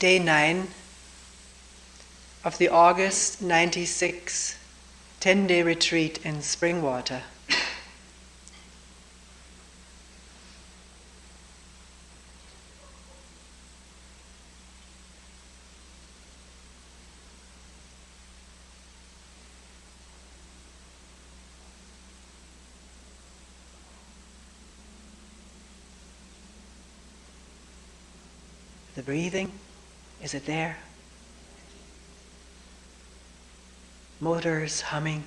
Day 9 of the August 96 10-day retreat in Springwater. The breathing, is it there? Motors humming.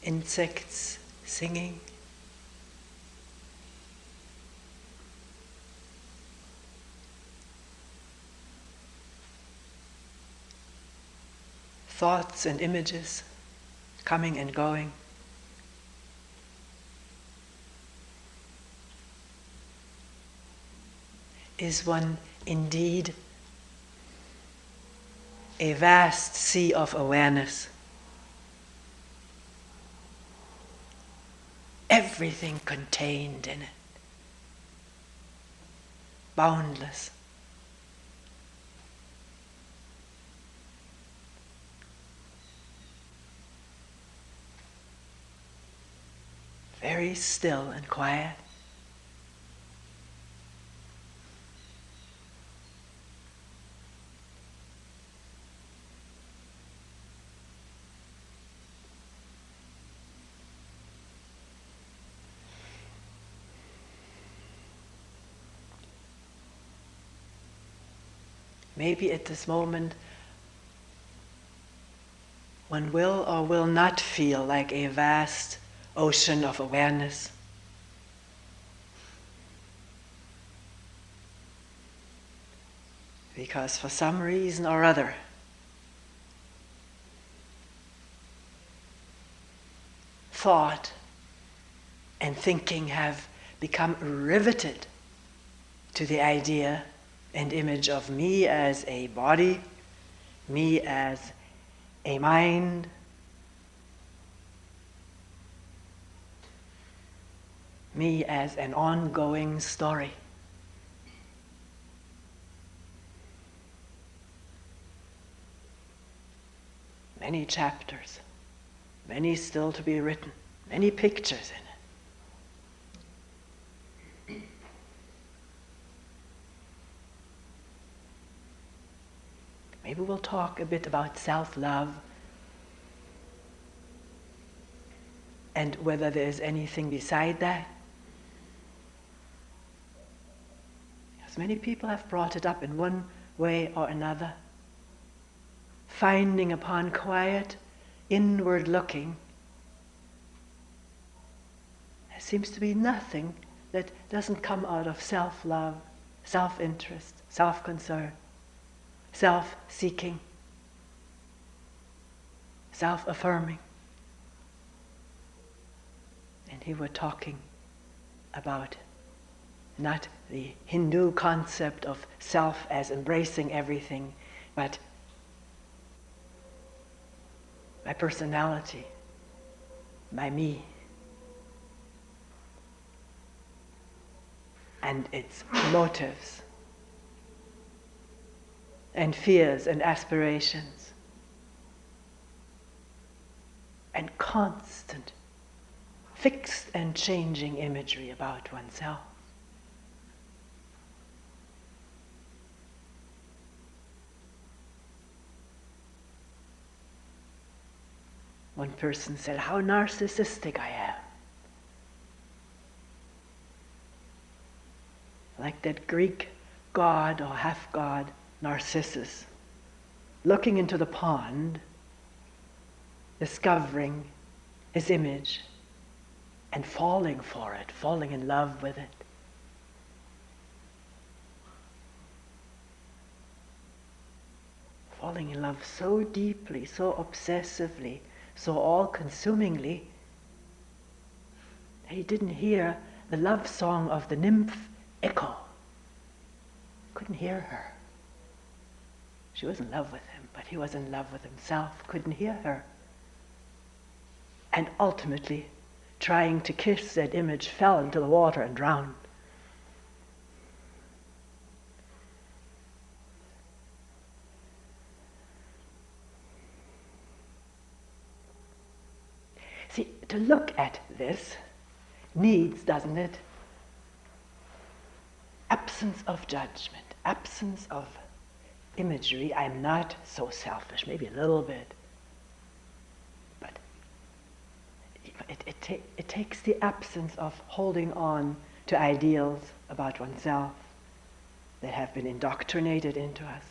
Insects singing. Thoughts and images coming and going. Is one indeed a vast sea of awareness? Everything contained in it. Boundless. Very still and quiet. Maybe at this moment one will or will not feel like a vast ocean of awareness. Because for some reason or other, thought and thinking have become riveted to the idea and image of me as a body, me as a mind, me as an ongoing story. Many chapters, many still to be written, many pictures in it. Maybe we'll talk a bit about self-love and whether there's anything beside that. Because many people have brought it up in one way or another. Finding upon quiet, inward looking, there seems to be nothing that doesn't come out of self-love, self-interest, self-concern, self-seeking, self-affirming. And here we're talking about not the Hindu concept of self as embracing everything, but my personality, my me, and its motives and fears and aspirations and constant, fixed and changing imagery about oneself. One person said, how narcissistic I am. Like that Greek god or half-god, Narcissus, looking into the pond, discovering his image and falling for it, falling in love with it. Falling in love so deeply, so obsessively, so all-consumingly, that he didn't hear the love song of the nymph echo. Couldn't hear her. She was in love with him, but he was in love with himself, couldn't hear her. And ultimately trying to kiss that image fell into the water and drowned. See, to look at this needs, doesn't it, absence of judgment, absence of imagery. I'm not so selfish, maybe a little bit, but it takes the absence of holding on to ideals about oneself that have been indoctrinated into us.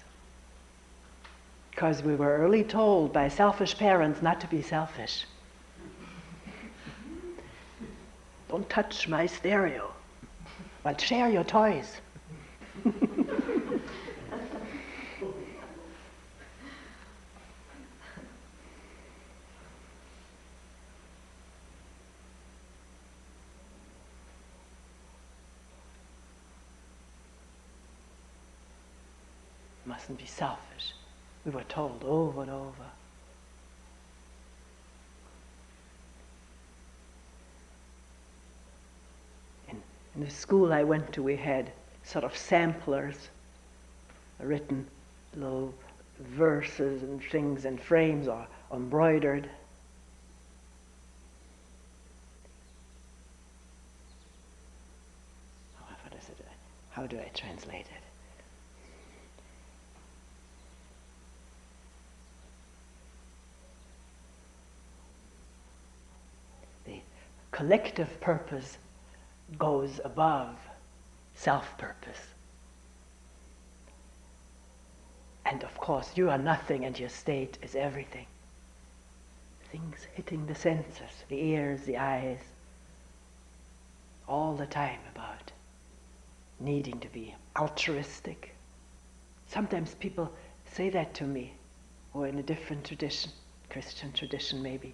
Because we were early told by selfish parents not to be selfish. Don't touch my stereo, but share your toys. Mustn't be selfish. We were told over and over. In the school I went to, we had sort of samplers, written little verses and things and frames or embroidered. What is it? How do I translate it? The collective purpose goes above self-purpose. And of course, you are nothing and your state is everything. Things hitting the senses, the ears, the eyes, all the time about needing to be altruistic. Sometimes people say that to me, or in a different tradition, Christian tradition maybe.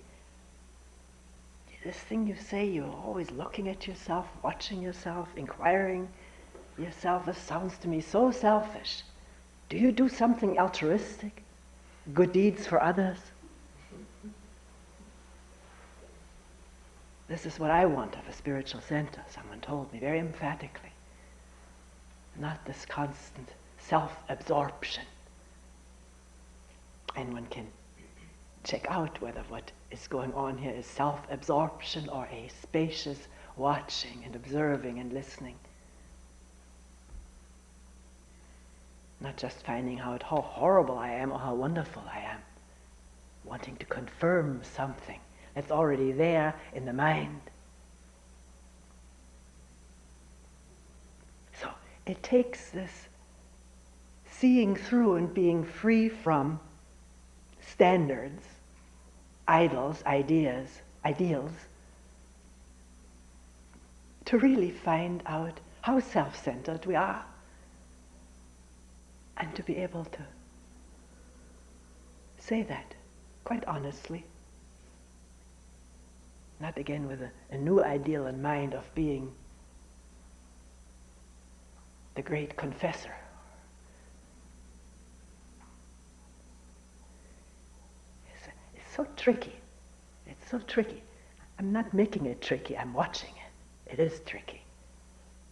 This thing you say, you're always looking at yourself, watching yourself, inquiring yourself. This sounds to me so selfish. Do you do something altruistic? Good deeds for others? This is what I want of a spiritual center, someone told me very emphatically. Not this constant self-absorption. And one can check out whether what is going on here is self-absorption or a spacious watching and observing and listening. Not just finding out how horrible I am or how wonderful I am. Wanting to confirm something that's already there in the mind. So it takes this seeing through and being free from standards, idols, ideas, ideals, to really find out how self-centered we are, and to be able to say that quite honestly, not again with a new ideal in mind of being the great confessor. It's so tricky. It's so tricky. I'm not making it tricky, I'm watching it. It is tricky.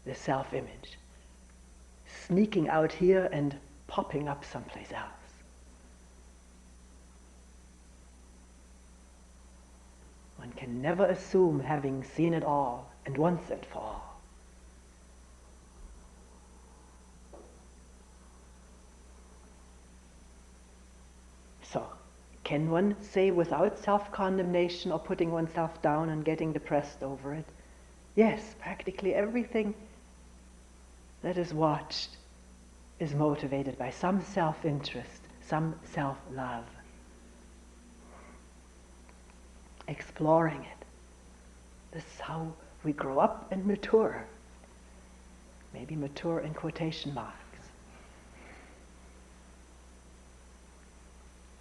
The self-image. Sneaking out here and popping up someplace else. One can never assume having seen it all and once and for all. So, can one say without self-condemnation or putting oneself down and getting depressed over it? Yes, practically everything that is watched is motivated by some self-interest, some self-love. Exploring it. This is how we grow up and mature. Maybe mature in quotation marks.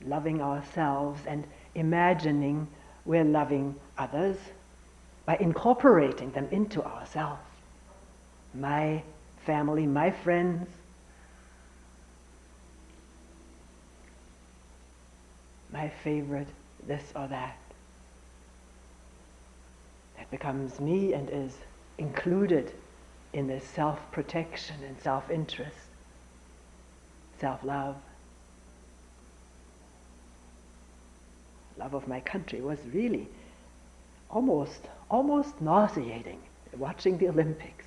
Loving ourselves and imagining we're loving others by incorporating them into ourselves. My family, my friends, my favorite, this or that. That becomes me and is included in this self-protection and self-interest, self-love. Love of my country was really almost nauseating, watching the Olympics.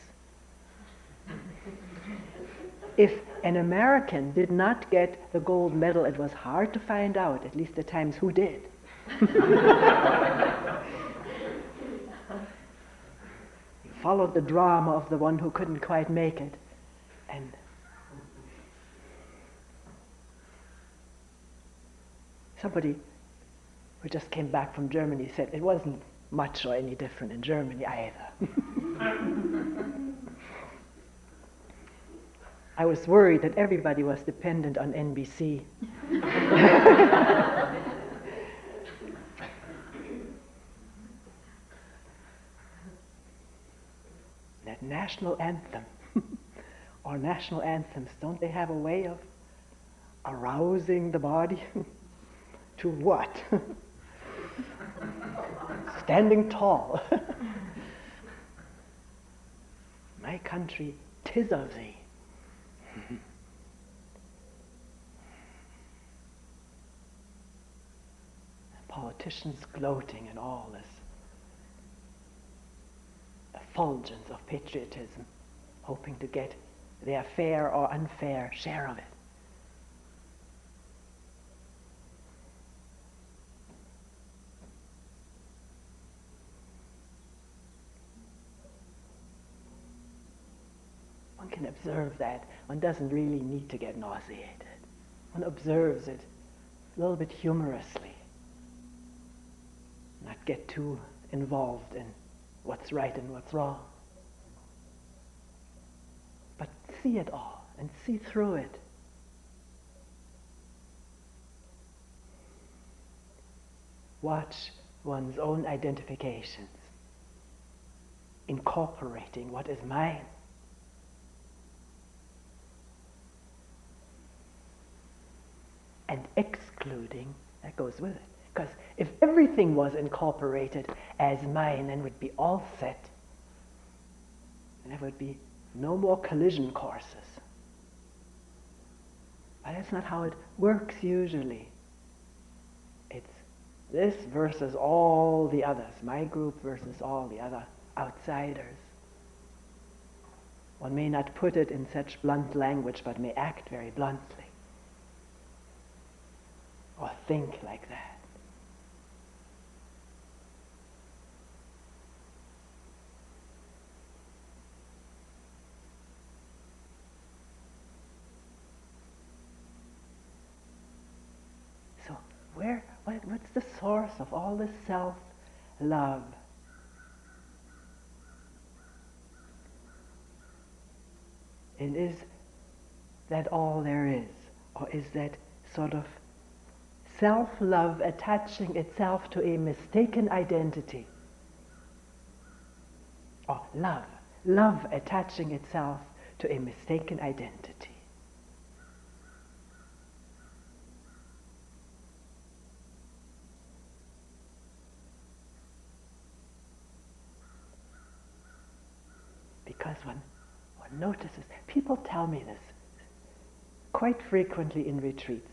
If an American did not get the gold medal, it was hard to find out, at least at times, who did. You followed the drama of the one who couldn't quite make it. And somebody who just came back from Germany said it wasn't much or any different in Germany either. I was worried that everybody was dependent on NBC. That national anthem, or national anthems, don't they have a way of arousing the body? To what? Standing tall. My country, 'tis of thee. Politicians gloating in all this effulgence of patriotism, hoping to get their fair or unfair share of it. One can observe that. One doesn't really need to get nauseated. One observes it a little bit humorously. Not get too involved in what's right and what's wrong. But see it all and see through it. Watch one's own identifications, incorporating what is mine. And excluding that goes with it. Because if everything was incorporated as mine, then we'd be all set. And there would be no more collision courses. But that's not how it works usually. It's this versus all the others, my group versus all the other outsiders. One may not put it in such blunt language, but may act very bluntly. Or think like that. So what's the source of all this self-love? And is that all there is? Or is that sort of self-love attaching itself to a mistaken identity? Or love attaching itself to a mistaken identity? Because one notices, people tell me this quite frequently in retreats,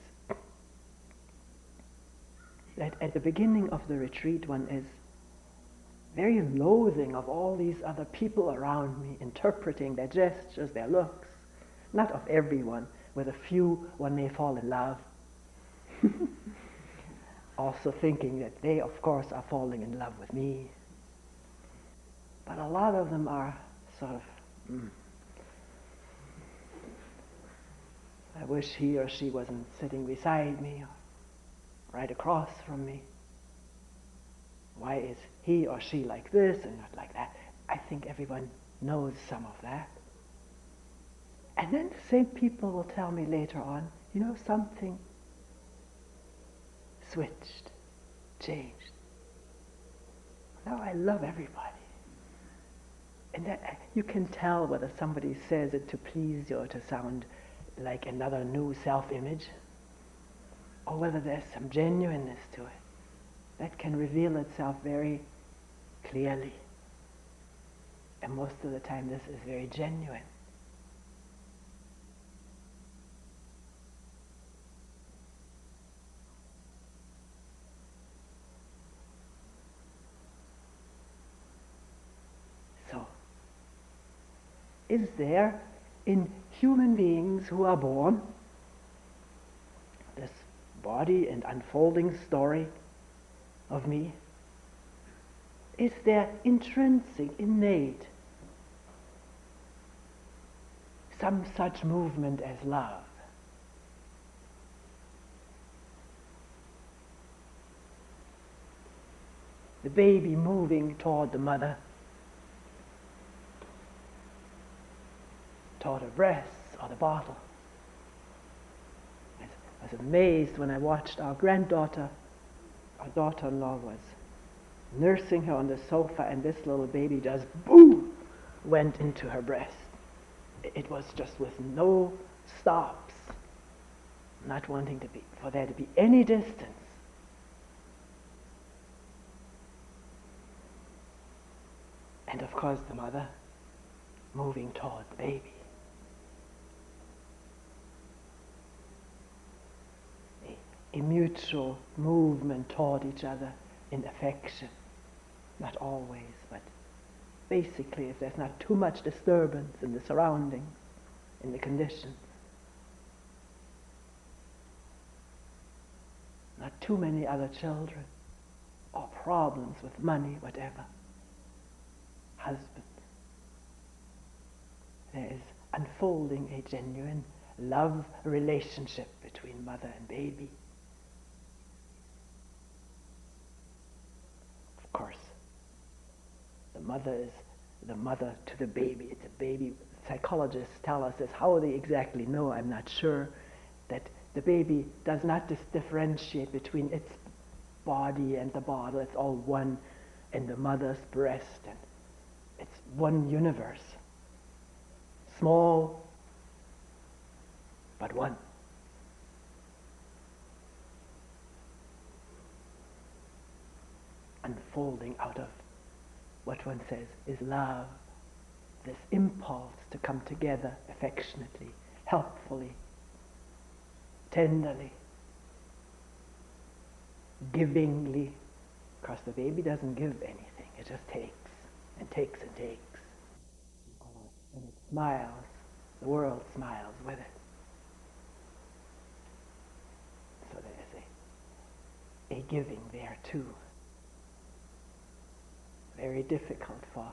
that at the beginning of the retreat one is very loathing of all these other people around me, interpreting their gestures, their looks. Not of everyone. With a few one may fall in love. Also thinking that they, of course, are falling in love with me. But a lot of them are sort of, I wish he or she wasn't sitting beside me or right across from me. Why is he or she like this and not like that? I think everyone knows some of that. And then the same people will tell me later on, you know, something switched, changed. Now I love everybody. And that, you can tell whether somebody says it to please you or to sound like another new self-image, or whether there's some genuineness to it. That can reveal itself very clearly. And most of the time this is very genuine. So, is there in human beings who are born this body and unfolding story of me? Is there intrinsic, innate, some such movement as love? The baby moving toward the mother, toward her breasts or the bottle. I was amazed when I watched our granddaughter, our daughter-in-law was nursing her on the sofa, and this little baby just boom went into her breast. It was just with no stops, not wanting for there to be any distance. And of course the mother moving toward the baby. A mutual movement toward each other in affection. Not always, but basically if there's not too much disturbance in the surroundings, in the conditions. Not too many other children, or problems with money, whatever. Husband. There is unfolding a genuine love relationship between mother and baby. Of course, the mother is the mother to the baby. It's a baby. Psychologists tell us this. How they exactly know, I'm not sure, that the baby does not differentiate between its body and the bottle. It's all one in the mother's breast, and it's one universe. Small, but one. Unfolding out of what one says is love, this impulse to come together affectionately, helpfully, tenderly, givingly. Because the baby doesn't give anything, it just takes and takes and takes. And it smiles, the world smiles with it. So there's a giving there too. Very difficult for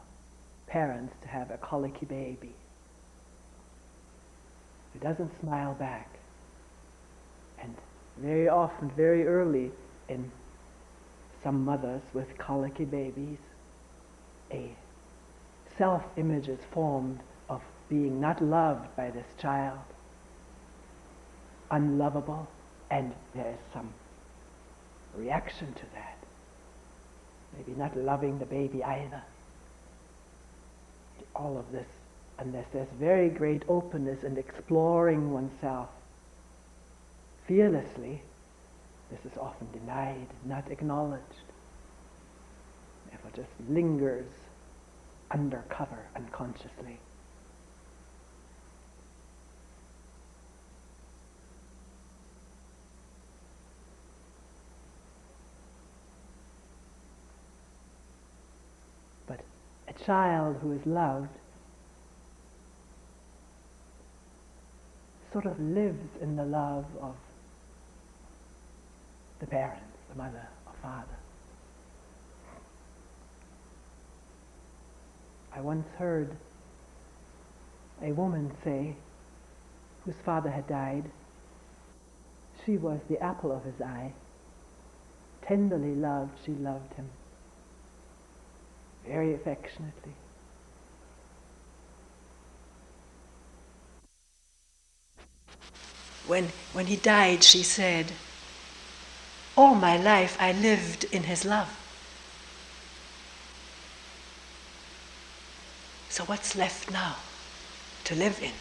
parents to have a colicky baby who doesn't smile back. And very often, very early in some mothers with colicky babies, a self-image is formed of being not loved by this child, unlovable, and there is some reaction to that. Maybe not loving the baby either. All of this, unless there's very great openness and exploring oneself fearlessly, this is often denied, not acknowledged. Therefore just lingers undercover unconsciously. But a child who is loved sort of lives in the love of the parents, the mother or father. I once heard a woman say, whose father had died, she was the apple of his eye. Tenderly loved, she loved him. Very affectionately. When he died, she said, all my life I lived in his love. So what's left now to live in?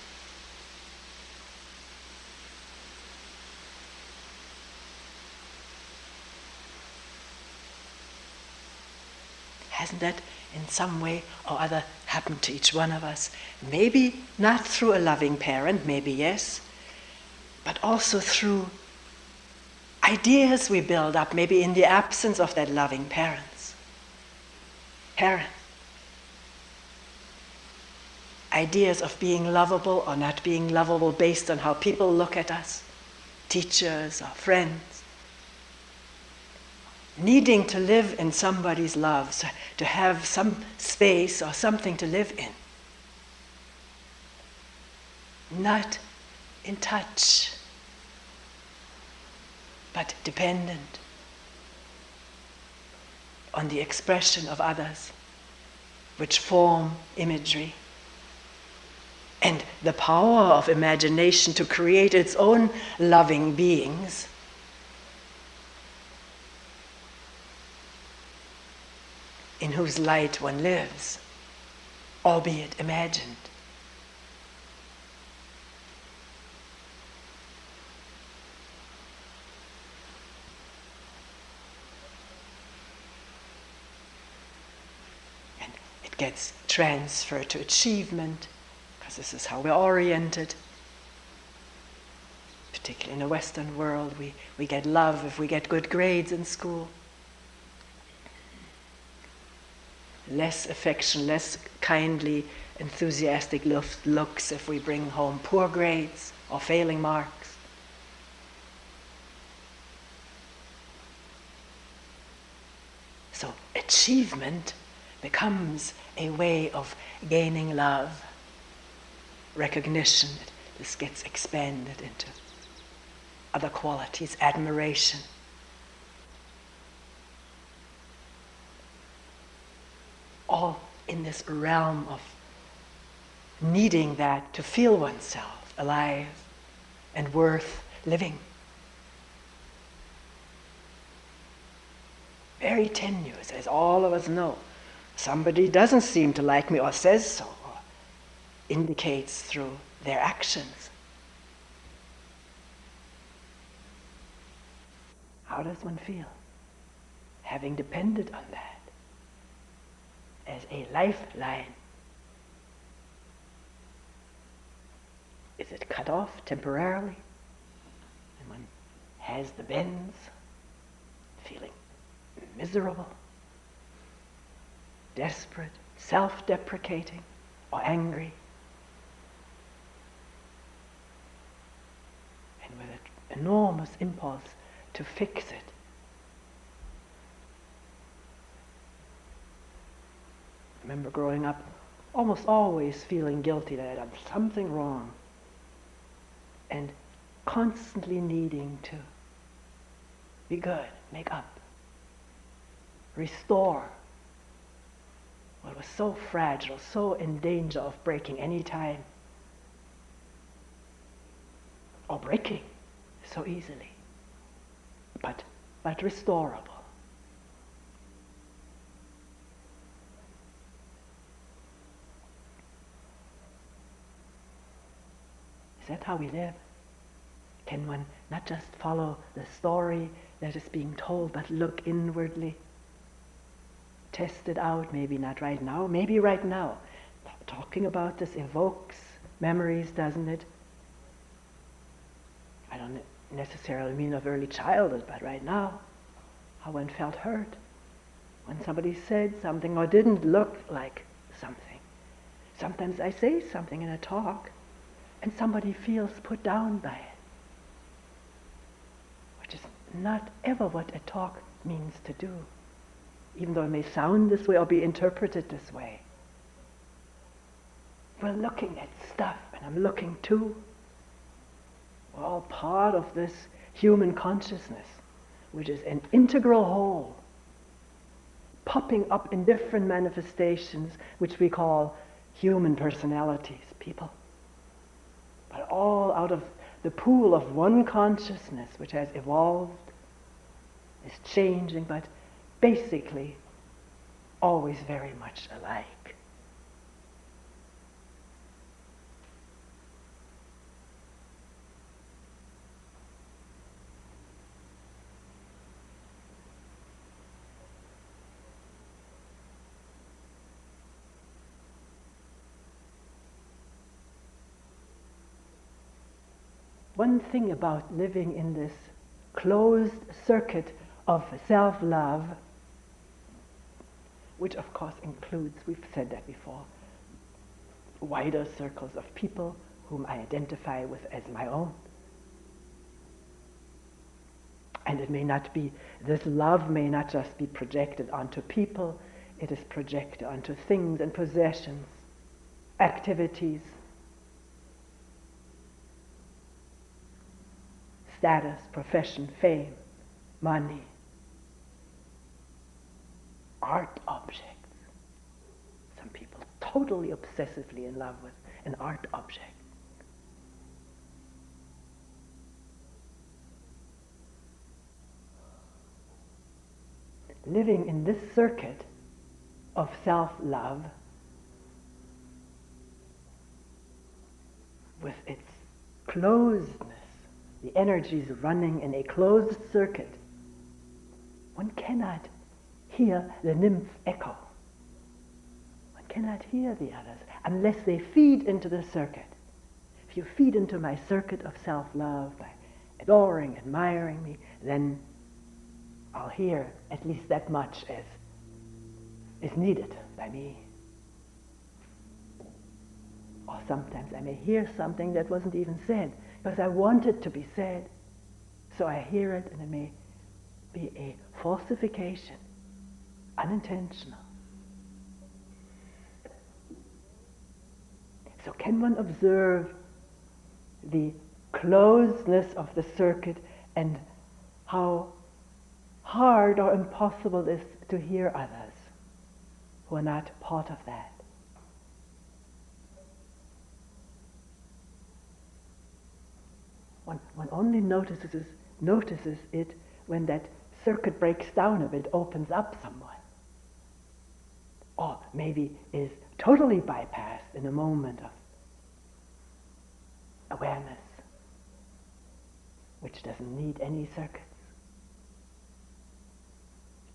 Hasn't that in some way or other happen to each one of us. Maybe not through a loving parent, maybe yes, but also through ideas we build up, maybe in the absence of that loving parent. Ideas of being lovable or not being lovable based on how people look at us, teachers or friends. Needing to live in somebody's love, so to have some space or something to live in. Not in touch, but dependent on the expression of others, which form imagery. And the power of imagination to create its own loving beings in whose light one lives, albeit imagined. And it gets transferred to achievement, because this is how we're oriented. Particularly in the Western world, we get love if we get good grades in school. Less affection, less kindly, enthusiastic looks if we bring home poor grades or failing marks. So achievement becomes a way of gaining love, recognition. This gets expanded into other qualities, admiration. All in this realm of needing that to feel oneself alive and worth living. Very tenuous, as all of us know. Somebody doesn't seem to like me or says so, or indicates through their actions. How does one feel? Having depended on that as a lifeline. Is it cut off temporarily? And one has the bends, feeling miserable, desperate, self-deprecating, or angry. And with an enormous impulse to fix it. I remember growing up almost always feeling guilty that I'd done something wrong and constantly needing to be good, make up, restore what was so fragile, so in danger of breaking any time, or breaking so easily, but restorable. Is that how we live? Can one not just follow the story that is being told, but look inwardly? Test it out, maybe not right now, maybe right now. Talking about this evokes memories, doesn't it? I don't necessarily mean of early childhood, but right now, how one felt hurt when somebody said something or didn't look like something. Sometimes I say something in a talk, and somebody feels put down by it, which is not ever what a talk means to do, even though it may sound this way or be interpreted this way. We're looking at stuff, and I'm looking too. We're all part of this human consciousness, which is an integral whole, popping up in different manifestations, which we call human personalities, people. But all out of the pool of one consciousness, which has evolved, is changing, but basically always very much alike. one thing about living in this closed circuit of self-love, which of course includes, we've said that before, wider circles of people whom I identify with as my own. And it may not be, this love may not just be projected onto people, it is projected onto things and possessions, activities, status, profession, fame, money, art objects. Some people totally obsessively in love with an art object. Living in this circuit of self-love with its closedness, the energies running in a closed circuit, one cannot hear the nymph echo. One cannot hear the others unless they feed into the circuit. If you feed into my circuit of self-love by adoring, admiring me, then I'll hear at least that much as is needed by me. Or sometimes I may hear something that wasn't even said because I want it to be said. So I hear it and it may be a falsification, unintentional. So can one observe the closeness of the circuit and how hard or impossible it is to hear others who are not part of that? One only notices it when that circuit breaks down a bit, opens up somewhat. Or maybe is totally bypassed in a moment of awareness, which doesn't need any circuits.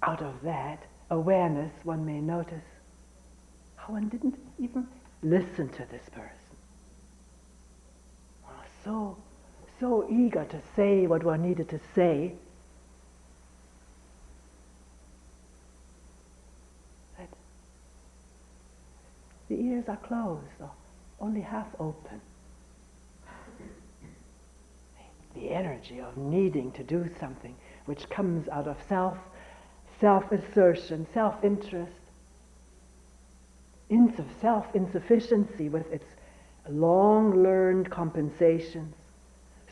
Out of that awareness, one may notice how one didn't even listen to this person. Oh, so eager to say what one needed to say that the ears are closed or only half open. The energy of needing to do something which comes out of self-assertion, self-interest, self-insufficiency with its long-learned compensations.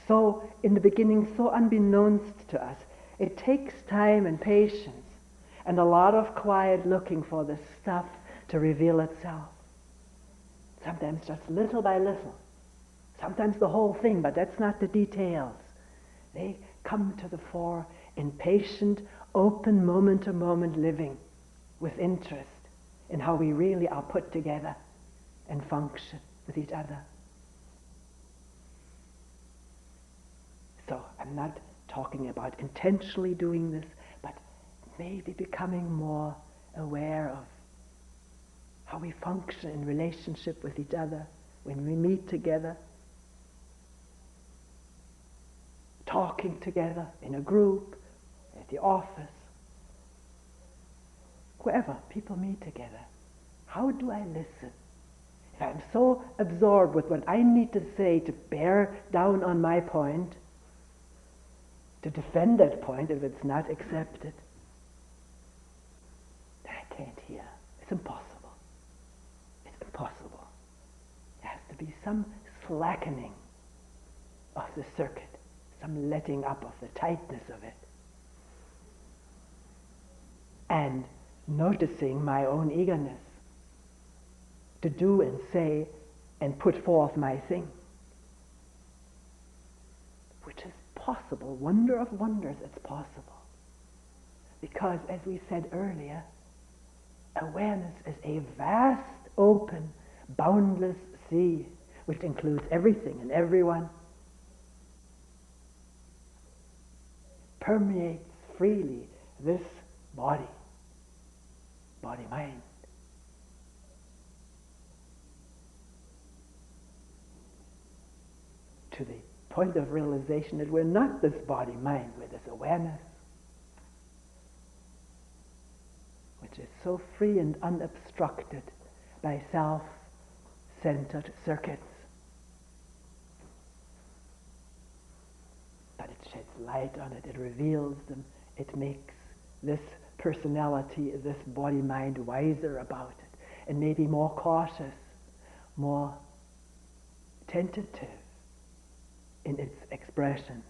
So, in the beginning, so unbeknownst to us, it takes time and patience and a lot of quiet looking for this stuff to reveal itself. Sometimes just little by little. Sometimes the whole thing, but that's not the details. They come to the fore in patient, open, moment-to-moment living with interest in how we really are put together and function with each other. So I'm not talking about intentionally doing this, but maybe becoming more aware of how we function in relationship with each other when we meet together, talking together in a group, at the office, wherever people meet together. How do I listen? If I'm so absorbed with what I need to say to bear down on my point, to defend that point if it's not accepted, then I can't hear. It's impossible. It's impossible. There has to be some slackening of the circuit, some letting up of the tightness of it. And noticing my own eagerness to do and say and put forth my thing, which is possible. Wonder of wonders, it's possible. Because, as we said earlier, awareness is a vast, open, boundless sea, which includes everything and everyone, permeates freely this body-mind. To the point of realization that we're not this body-mind, we're this awareness, which is so free and unobstructed by self-centered circuits. But it sheds light on it, it reveals them, it makes this personality, this body-mind wiser about it, and maybe more cautious, more tentative in its expressions.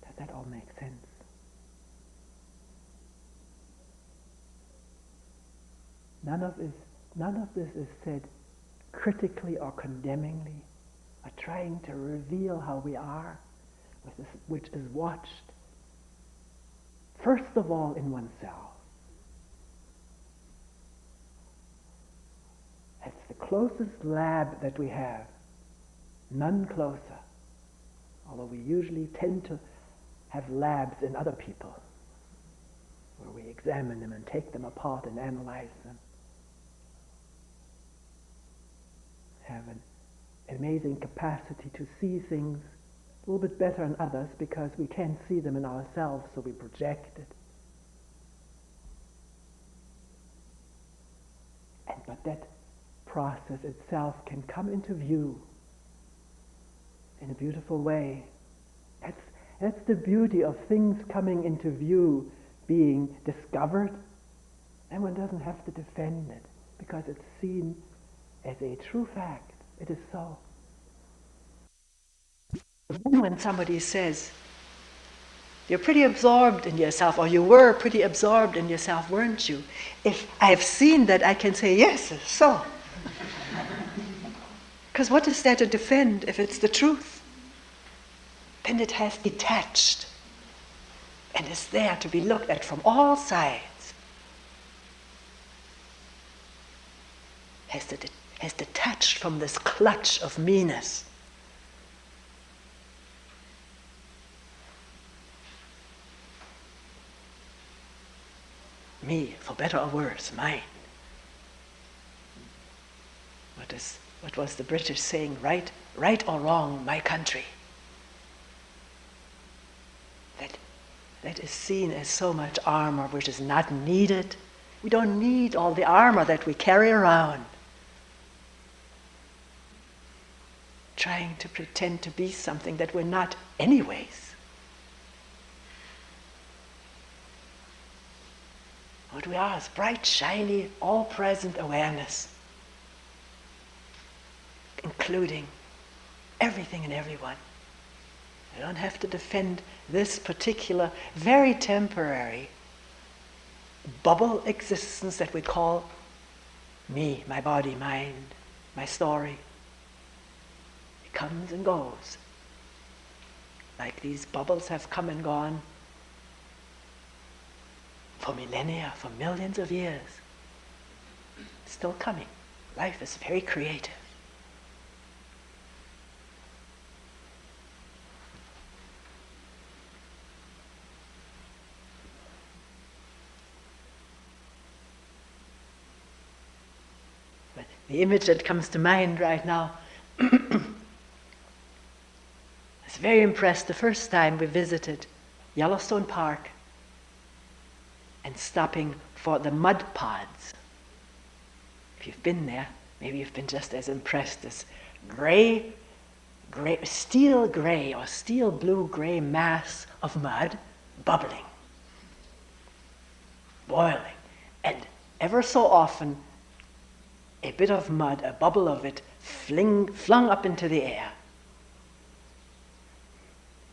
Does that all make sense? None of this is said critically or condemningly, or trying to reveal how we are, which is watched first of all in oneself. It's the closest lab that we have, none closer, although we usually tend to have labs in other people, where we examine them and take them apart and analyze them. Have an amazing capacity to see things a little bit better in others because we can't see them in ourselves, so we project it. But that process itself can come into view in a beautiful way. That's the beauty of things coming into view, being discovered, and one doesn't have to defend it because it's seen as a true fact. It is so. When somebody says, you're pretty absorbed in yourself, or you were pretty absorbed in yourself, weren't you? If I've seen that, I can say, yes, it's so. Because what is there to defend if it's the truth? Then it has detached and is there to be looked at from all sides. Has detached from this clutch of meanness. Me, for better or worse, mine. What was the British saying? Right or wrong, my country. That is seen as so much armor which is not needed. We don't need all the armor that we carry around, trying to pretend to be something that we're not anyways. What we are is bright, shiny, all-present awareness, including everything and everyone. I don't have to defend this particular, very temporary bubble existence that we call me, my body, mind, my story. It comes and goes. Like these bubbles have come and gone for millennia, for millions of years. It's still coming. Life is very creative. But the image that comes to mind right now, I was very impressed the first time we visited Yellowstone Park and stopping for the mud pods. If you've been there, maybe you've been just as impressed. This steel gray or steel blue-gray mass of mud bubbling, boiling, and ever so often a bit of mud, a bubble of it, flung up into the air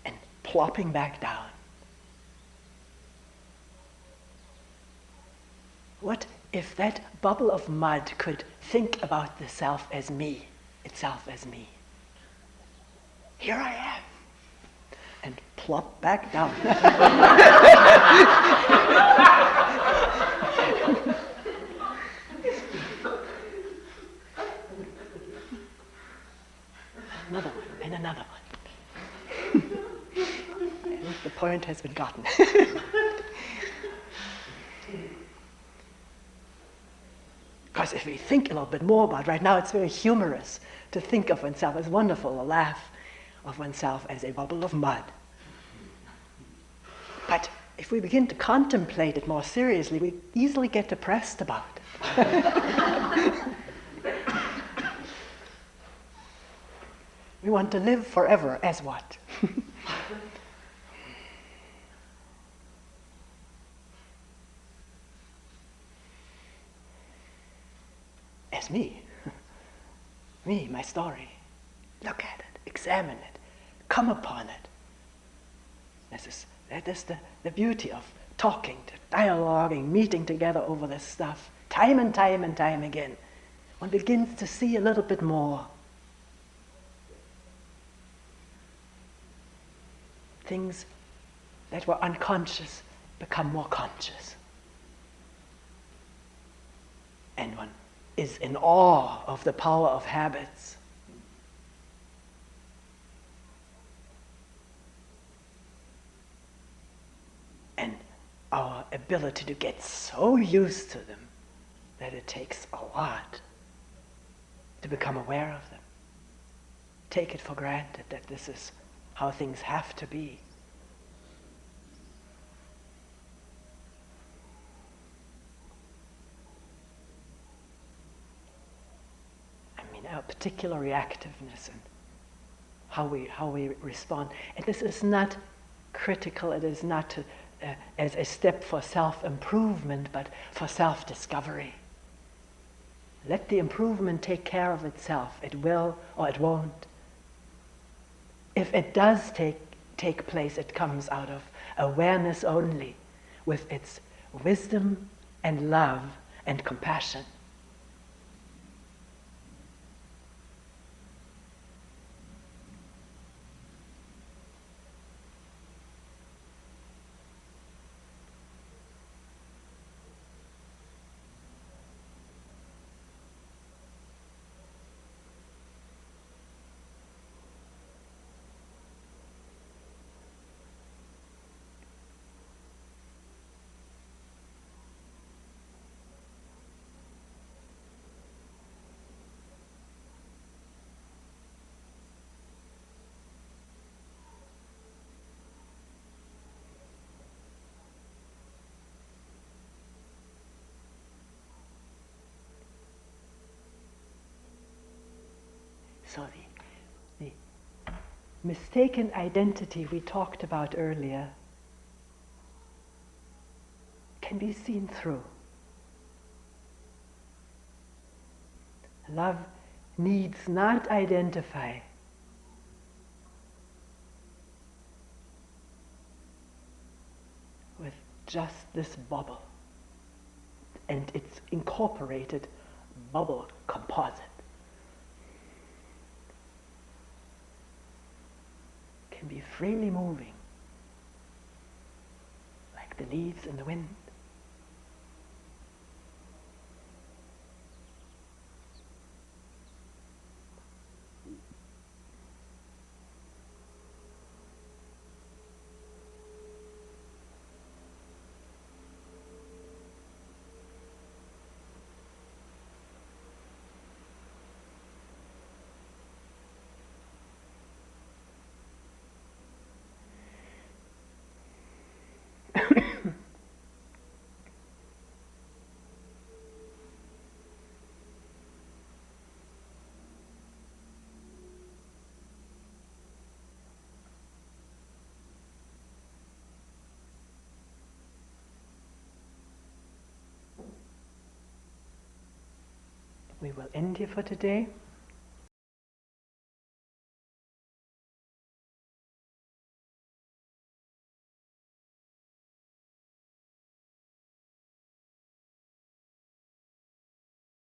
and plopping back down. What if that bubble of mud could think about the self as me, itself as me? Here I am. And plop back down. Another one, and another one. I think the point has been gotten. Because if we think a little bit more about it, right now it's very humorous to think of oneself as wonderful, a laugh of oneself as a bubble of mud. But if we begin to contemplate it more seriously, we easily get depressed about it. We want to live forever as what? As me. Me, my story. Look at it, examine it, come upon it. That is the beauty of talking, dialoguing, meeting together over this stuff, time and time and time again. One begins to see a little bit more. Things that were unconscious become more conscious. And one is in awe of the power of habits. And our ability to get so used to them that it takes a lot to become aware of them. Take it for granted that this is how things have to be. Our particular reactiveness and how we respond. And this is not critical, it is not as a step for self-improvement, but for self-discovery. Let the improvement take care of itself. It will or it won't. If it does take place, it comes out of awareness only, with its wisdom and love and compassion. So the mistaken identity we talked about earlier can be seen through. Love needs not identify with just this bubble and its incorporated bubble composite. Can be freely moving, like the leaves in the wind. We will end here for today.